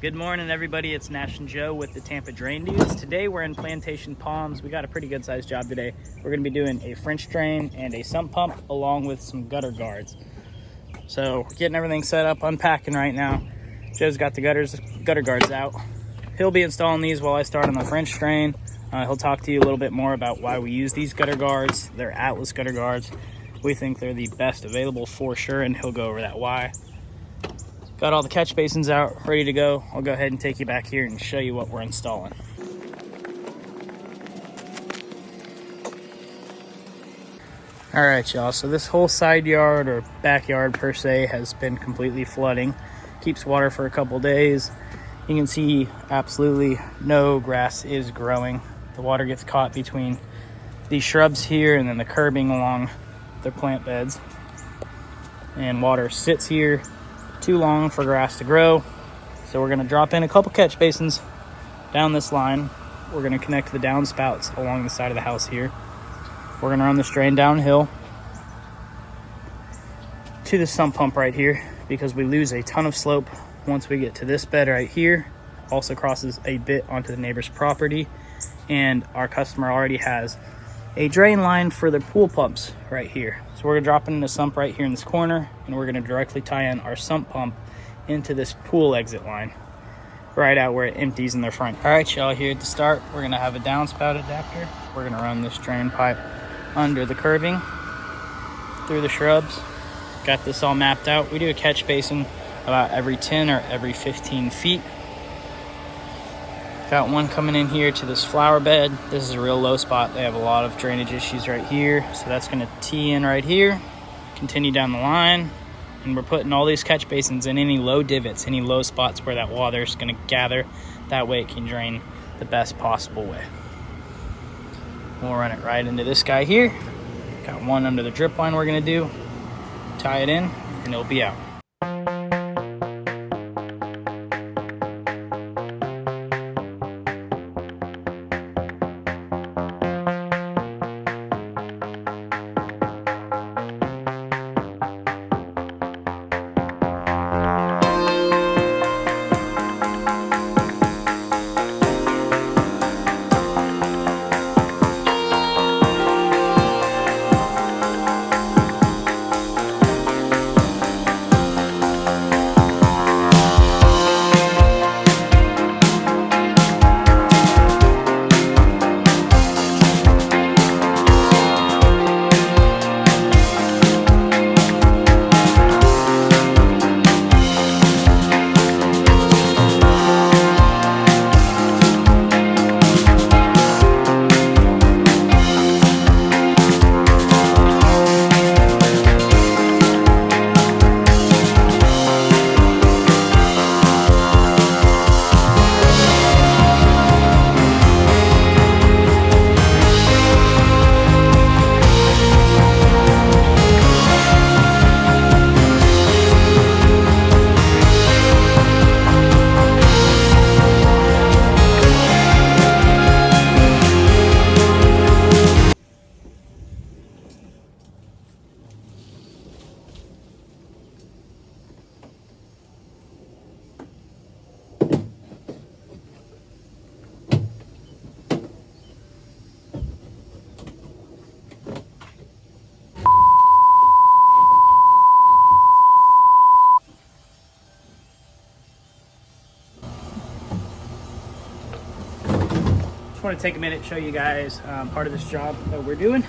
Good morning, everybody. It's Nash and Joe with the Tampa Drain Dudes. Today we're in Plantation Palms. We got a pretty good sized job today. We're going to be doing a French drain and a sump pump along with some gutter guards. So we're getting everything set up, unpacking right now. Joe's got the gutter guards out. He'll be installing these while I start on the French drain. He'll talk to you a little bit more about why we use these gutter guards. They're Atlas gutter guards. We think they're the best available for sure, and he'll go over that why. Got all the catch basins out, ready to go. I'll go ahead and take you back here and show you what we're installing. All right, y'all, so this whole side yard or backyard per se has been completely flooding. Keeps water for a couple days. You can see absolutely no grass is growing. The water gets caught between these shrubs here and then the curbing along the plant beds. And water sits here too long for grass to grow. So we're gonna drop in a couple catch basins down this line. We're gonna connect the downspouts along the side of the house here. We're gonna run this drain downhill to the sump pump right here because we lose a ton of slope once we get to this bed right here. Also crosses a bit onto the neighbor's property, and our customer already has a drain line for their pool pumps right here. So we're gonna drop in the sump right here in this corner, and we're gonna directly tie in our sump pump into this pool exit line right out where it empties in their front. All right, y'all, here at the start, we're gonna have a downspout adapter. We're gonna run this drain pipe under the curbing through the shrubs. Got this all mapped out. We do a catch basin about every 10 or every 15 feet. Got one coming in here to this flower bed. This is a real low spot. They have a lot of drainage issues right here. So that's gonna tee in right here, continue down the line. And we're putting all these catch basins in any low divots, any low spots where that water is gonna gather. That way it can drain the best possible way. We'll run it right into this guy here. Got one under the drip line we're gonna do. Tie it in and it'll be out. I want to take a minute and show you guys part of this job that we're doing.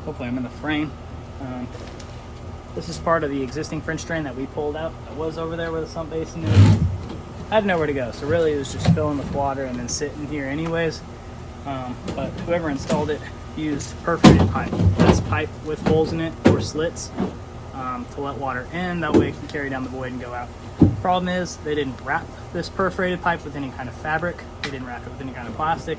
Hopefully I'm in the frame. This is part of the existing French drain that we pulled out that was over there where the sump basin is. I had nowhere to go, so really it was just filling with water and then sitting here anyways. But whoever installed it used perforated pipe. That's pipe with holes in it or slits to let water in. That way it can carry down the void and go out. Problem is they didn't wrap this perforated pipe with any kind of fabric. They didn't wrap it with any kind of plastic.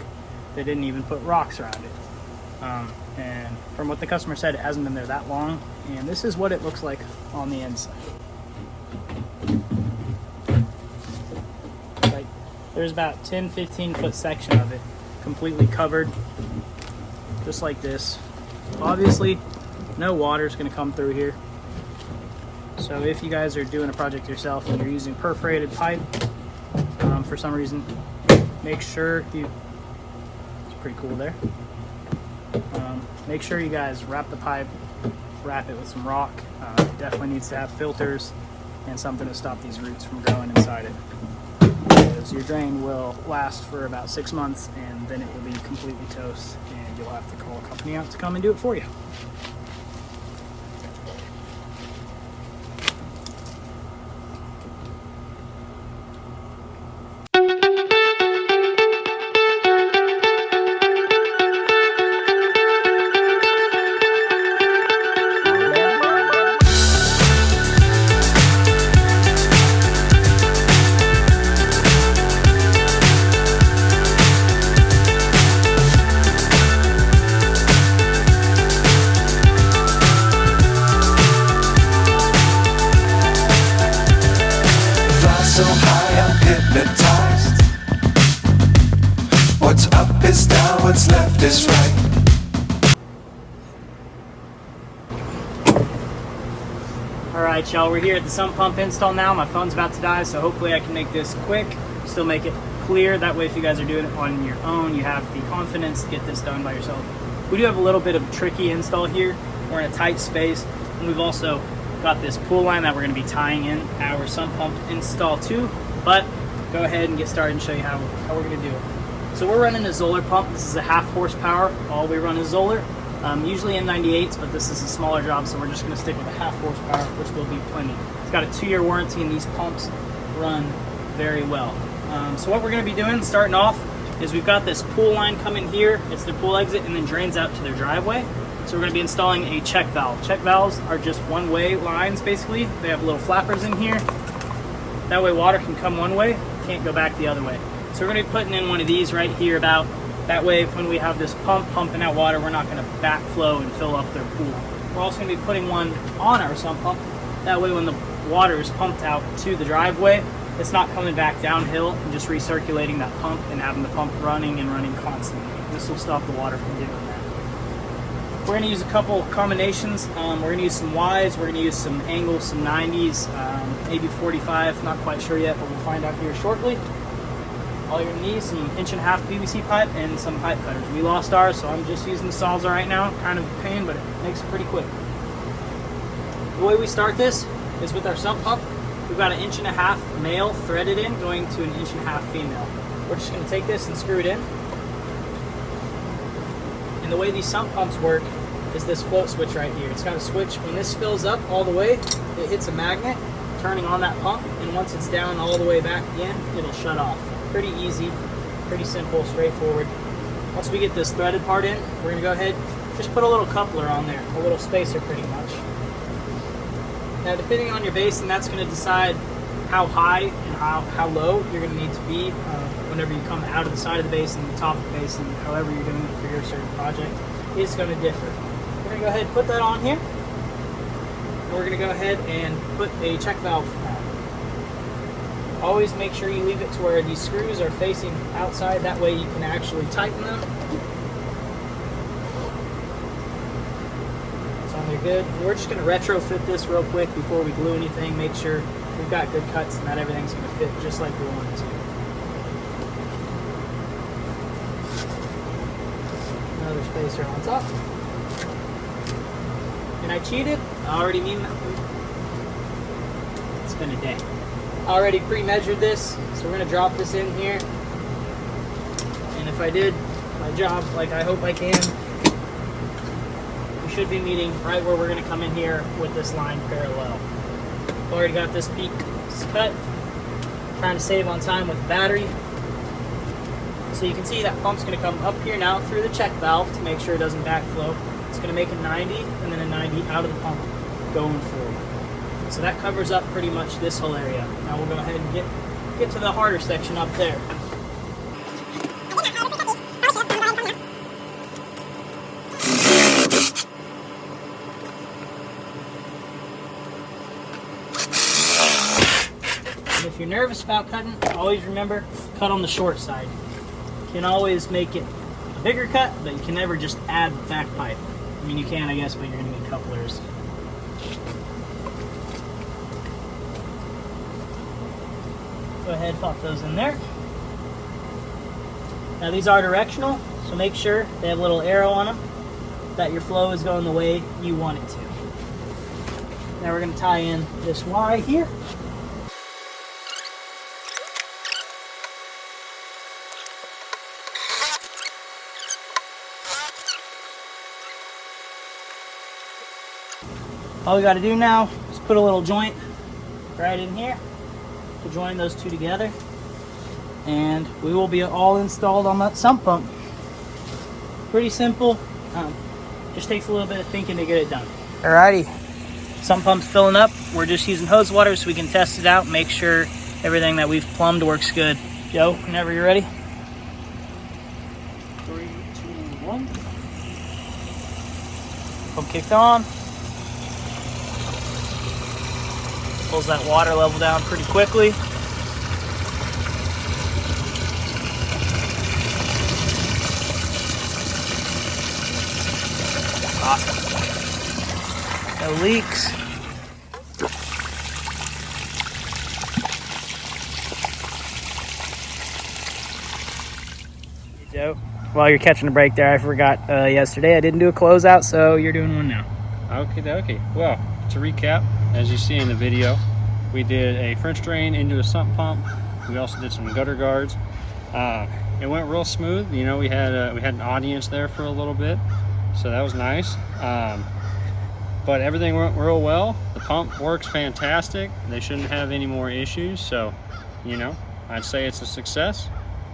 They didn't even put rocks around it. And from what the customer said, it hasn't been there that long. And this is what it looks like on the inside. Like, there's about 10-15 foot section of it completely covered, just like this. Obviously, no water is going to come through here. So if you guys are doing a project yourself and you're using perforated pipe, for some reason, make sure you, it's pretty cool there. Make sure you guys wrap the pipe, wrap it with some rock. It definitely needs to have filters and something to stop these roots from growing inside it. Because your drain will last for about 6 months and then it will be completely toast and you'll have to call a company out to come and do it for you. So high I'm hypnotized. What's up is down, what's left is right. Alright y'all, we're here at the sump pump install now. My phone's about to die, so hopefully I can make this quick, still make it clear. That way if you guys are doing it on your own, you have the confidence to get this done by yourself. We do have a little bit of a tricky install here. We're in a tight space, and we've also got this pool line that we're going to be tying in our sump pump install to, but go ahead and get started and show you how we're going to do it. So we're running a Zoller pump. This is a 1/2 horsepower. All we run is Zoller, usually M98s, but this is a smaller job, so we're just going to stick with a 1/2 horsepower, which will be plenty. It's got a 2-year warranty, and these pumps run very well. So what we're going to be doing, starting off, is we've got this pool line coming here. It's their pool exit and then drains out to their driveway. So we're going to be installing a check valve. Check valves are just one-way lines, basically. They have little flappers in here. That way water can come one way, can't go back the other way. So we're going to be putting in one of these right here about. That way when we have this pump pumping out water, we're not going to backflow and fill up their pool. We're also going to be putting one on our sump pump. That way when the water is pumped out to the driveway, it's not coming back downhill and just recirculating that pump and having the pump running and running constantly. This will stop the water from doing that. We're going to use a couple combinations. We're going to use some Ys, we're going to use some angles, some 90s, maybe 45, not quite sure yet, but we'll find out here shortly. All you're going to need is some 1.5" PVC pipe and some pipe cutters. We lost ours, so I'm just using the Sawzall right now. Kind of a pain, but it makes it pretty quick. The way we start this is with our sump pump. We've got an 1.5" male threaded in, going to an 1.5" female. We're just going to take this and screw it in. And the way these sump pumps work is this float switch right here. It's got a switch. When this fills up all the way, it hits a magnet, turning on that pump, and once it's down all the way back again, it'll shut off. Pretty easy, pretty simple, straightforward. Once we get this threaded part in, we're going to go ahead, just put a little coupler on there, a little spacer pretty much. Now depending on your basin, that's going to decide how high and how low you're going to need to be whenever you come out of the side of the basin, the top of the basin, however you're doing it for your certain project, is going to differ. We're going to go ahead and put that on here. And we're going to go ahead and put a check valve on. Always make sure you leave it to where these screws are facing outside. That way you can actually tighten them. It's on there good. We're just going to retrofit this real quick before we glue anything. Make sure we've got good cuts and that everything's going to fit just like we want it to. Another spacer on top. And I cheated. I already mean that. It's been a day. I already pre-measured this, so we're going to drop this in here. And if I did my job like I hope I can, we should be meeting right where we're going to come in here with this line parallel. Already got this peak cut. Trying to save on time with the battery. So you can see that pump's going to come up here now through the check valve to make sure it doesn't backflow. It's going to make a 90 and then a 90 out of the pump going forward. So that covers up pretty much this whole area. Now we'll go ahead and get to the harder section up there. And if you're nervous about cutting, always remember, cut on the short side. You can always make it a bigger cut, but you can never just add back pipe. I mean, you can, I guess, but you're going to need couplers. Go ahead, pop those in there. Now these are directional, so make sure they have a little arrow on them that your flow is going the way you want it to. Now we're going to tie in this Y here. All we got to do now is put a little joint right in here to join those two together, and we will be all installed on that sump pump. Pretty simple. Just takes a little bit of thinking to get it done. Alrighty, sump pump's filling up. We're just using hose water so we can test it out, make sure everything that we've plumbed works good. Joe, whenever you're ready. 3, 2, 1. Pump kicked on. Pulls that water level down pretty quickly. Awesome. No leaks. Hey, Joe, while you're catching a break there, I forgot yesterday I didn't do a closeout, so you're doing one now. Okay. Well, to recap, as you see in the video, we did a French drain into a sump pump. We also did some gutter guards. It went real smooth. You know, we had an audience there for a little bit, so that was nice. But everything went real well. The pump works fantastic. They shouldn't have any more issues. So, you know, I'd say it's a success.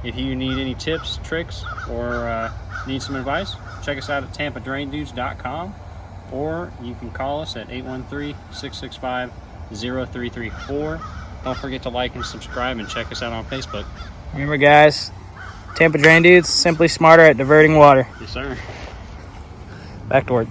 If you need any tips, tricks, or need some advice, check us out at tampadraindudes.com. Or you can call us at 813-665-0334. Don't forget to like and subscribe and check us out on Facebook. Remember, guys, Tampa Drain Dudes, simply smarter at diverting water. Yes, sir. Back to work.